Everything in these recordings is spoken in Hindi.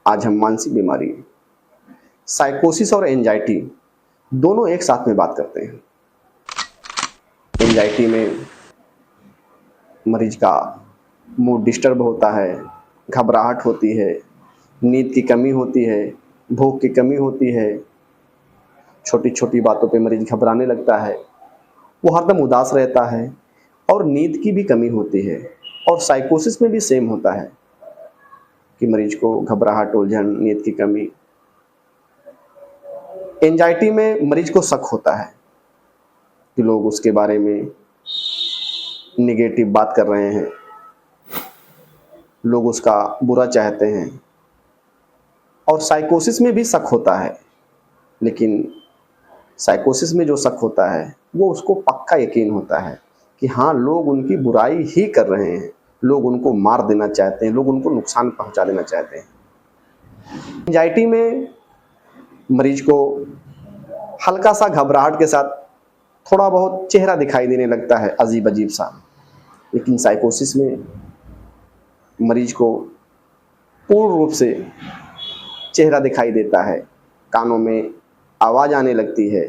आज हम मानसिक बीमारी, साइकोसिस और एंजाइटी दोनों एक साथ में बात करते हैं। एंजाइटी में मरीज का मूड डिस्टर्ब होता है, घबराहट होती है, नींद की कमी होती है, भूख की कमी होती है, छोटी छोटी बातों पे मरीज घबराने लगता है, वो हरदम उदास रहता है और नींद की भी कमी होती है। और साइकोसिस में भी सेम होता है कि मरीज को घबराहट, उलझन, नींद की कमी। एंजाइटी में मरीज को शक होता है कि लोग उसके बारे में निगेटिव बात कर रहे हैं, लोग उसका बुरा चाहते हैं। और साइकोसिस में भी शक होता है, लेकिन साइकोसिस में जो शक होता है वो उसको पक्का यकीन होता है कि हाँ, लोग उनकी बुराई ही कर रहे हैं, लोग उनको मार देना चाहते हैं, लोग उनको नुकसान पहुंचा देना चाहते हैं। एंजाइटी में मरीज को हल्का सा घबराहट के साथ थोड़ा बहुत चेहरा दिखाई देने लगता है, अजीब अजीब सा। लेकिन साइकोसिस में मरीज को पूर्ण रूप से चेहरा दिखाई देता है, कानों में आवाज़ आने लगती है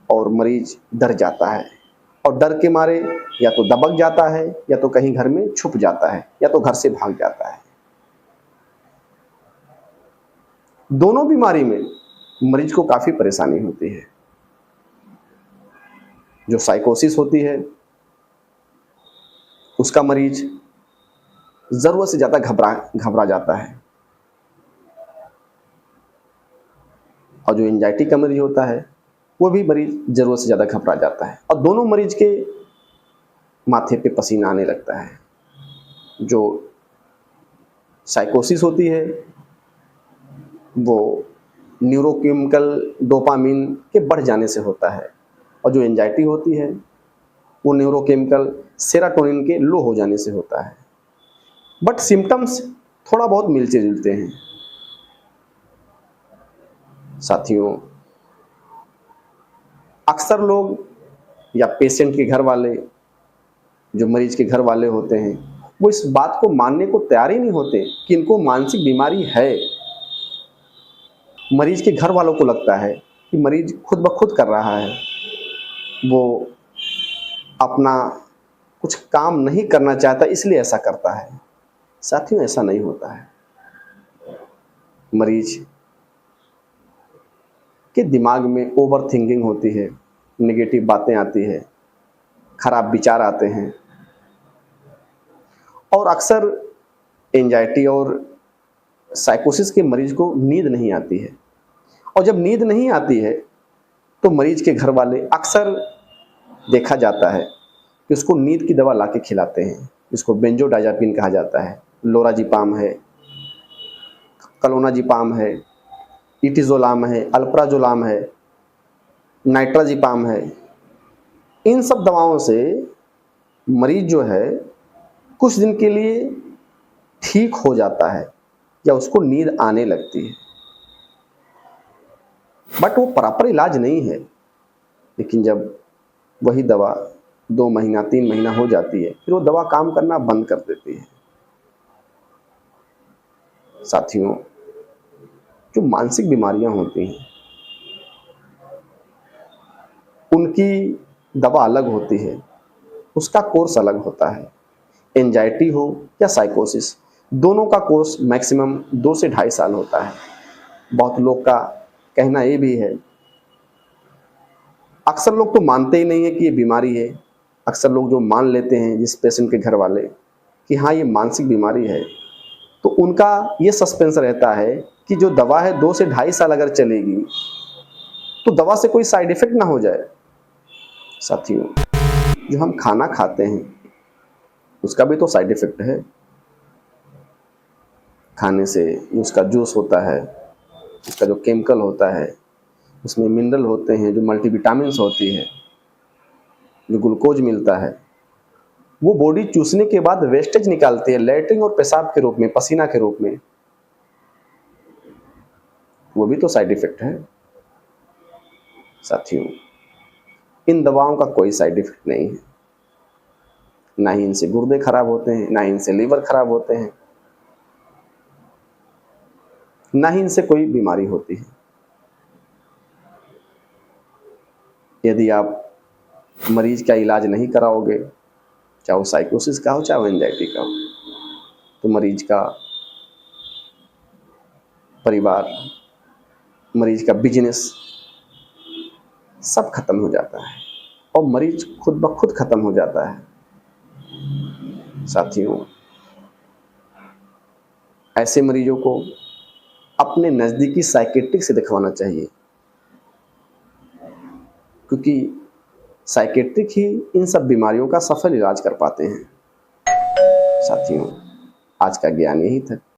और मरीज डर जाता है। और डर के मारे या तो दबक जाता है, या तो कहीं घर में छुप जाता है, या तो घर से भाग जाता है। दोनों बीमारी में मरीज को काफ़ी परेशानी होती है। जो साइकोसिस होती है उसका मरीज ज़रूरत से ज़्यादा घबरा जाता है, और जो एंजाइटी का मरीज होता है वो भी मरीज ज़रूरत से ज़्यादा घबरा जाता है। और दोनों मरीज के माथे पे पसीना आने लगता है। जो साइकोसिस होती है वो न्यूरोकेमिकल डोपामिन के बढ़ जाने से होता है, और जो एंजाइटी होती है वो न्यूरोकेमिकल सेरोटोनिन के लो हो जाने से होता है। बट सिम्टम्स थोड़ा बहुत मिलते जुलते हैं। साथियों, अक्सर लोग या पेशेंट के घर वाले, जो मरीज के घर वाले होते हैं, वो इस बात को मानने को तैयार ही नहीं होते कि इनको मानसिक बीमारी है। मरीज के घर वालों को लगता है कि मरीज खुद ब खुद कर रहा है, वो अपना कुछ काम नहीं करना चाहता इसलिए ऐसा करता है। साथियों, ऐसा नहीं होता है। मरीज के दिमाग में ओवर थिंकिंग होती है, नेगेटिव बातें आती है, खराब विचार आते हैं। और अक्सर एंजाइटी और साइकोसिस के मरीज को नींद नहीं आती है, और जब नींद नहीं आती है तो मरीज के घर वाले अक्सर देखा जाता है कि उसको नींद की दवा ला के खिलाते हैं, जिसको बेंजोडाइजापिन कहा जाता है। लोराजिपाम है, क्लोनाजिपाम है, इटिजोलाम है, अल्प्राजोलाम है, नाइट्राजिपाम है। इन सब दवाओं से मरीज जो है कुछ दिन के लिए ठीक हो जाता है, या उसको नींद आने लगती है। बट वो प्रॉपर इलाज नहीं है। लेकिन जब वही दवा 2 महीना 3 महीना हो जाती है, फिर वो दवा काम करना बंद कर देती है। साथियों, जो मानसिक बीमारियां होती हैं उनकी दवा अलग होती है, उसका कोर्स अलग होता है। एंजाइटी हो या साइकोसिस, दोनों का कोर्स मैक्सिमम 2 से 2.5 साल होता है। बहुत लोग का कहना ये भी है, अक्सर लोग तो मानते ही नहीं है कि ये बीमारी है। अक्सर लोग जो मान लेते हैं, जिस पेशेंट के घर वाले, कि हाँ ये मानसिक बीमारी है, तो उनका ये सस्पेंस रहता है कि जो दवा है 2 से 2.5 साल अगर चलेगी तो दवा से कोई साइड इफेक्ट ना हो जाए। साथियों, जो हम खाना खाते हैं उसका भी तो साइड इफेक्ट है। खाने से उसका जूस होता है, उसका जो केमिकल होता है, उसमें मिनरल होते हैं, जो मल्टीविटामिन्स होती है, जो ग्लूकोज मिलता है, वो बॉडी चूसने के बाद वेस्टेज निकालती है, लैट्रिन और पेशाब के रूप में, पसीना के रूप में। वो भी तो साइड इफेक्ट है। साथियों, इन दवाओं का कोई साइड इफेक्ट नहीं है। ना ही इनसे गुर्दे खराब होते हैं, ना ही इनसे लीवर खराब होते हैं। ना ही इनसे कोई बीमारी होती है। यदि आप मरीज का इलाज नहीं कराओगे, चाहे वो साइकोसिस का हो चाहे वो एंजाइटी का हो, तो मरीज का परिवार, मरीज का बिजनेस सब खत्म हो जाता है और मरीज खुद ब खुद खत्म हो जाता है। साथियों, ऐसे मरीजों को अपने नज़दीकी साइकेट्रिक से दिखवाना चाहिए, क्योंकि साइकेट्रिक ही इन सब बीमारियों का सफल इलाज कर पाते हैं। साथियों, आज का ज्ञान यही था।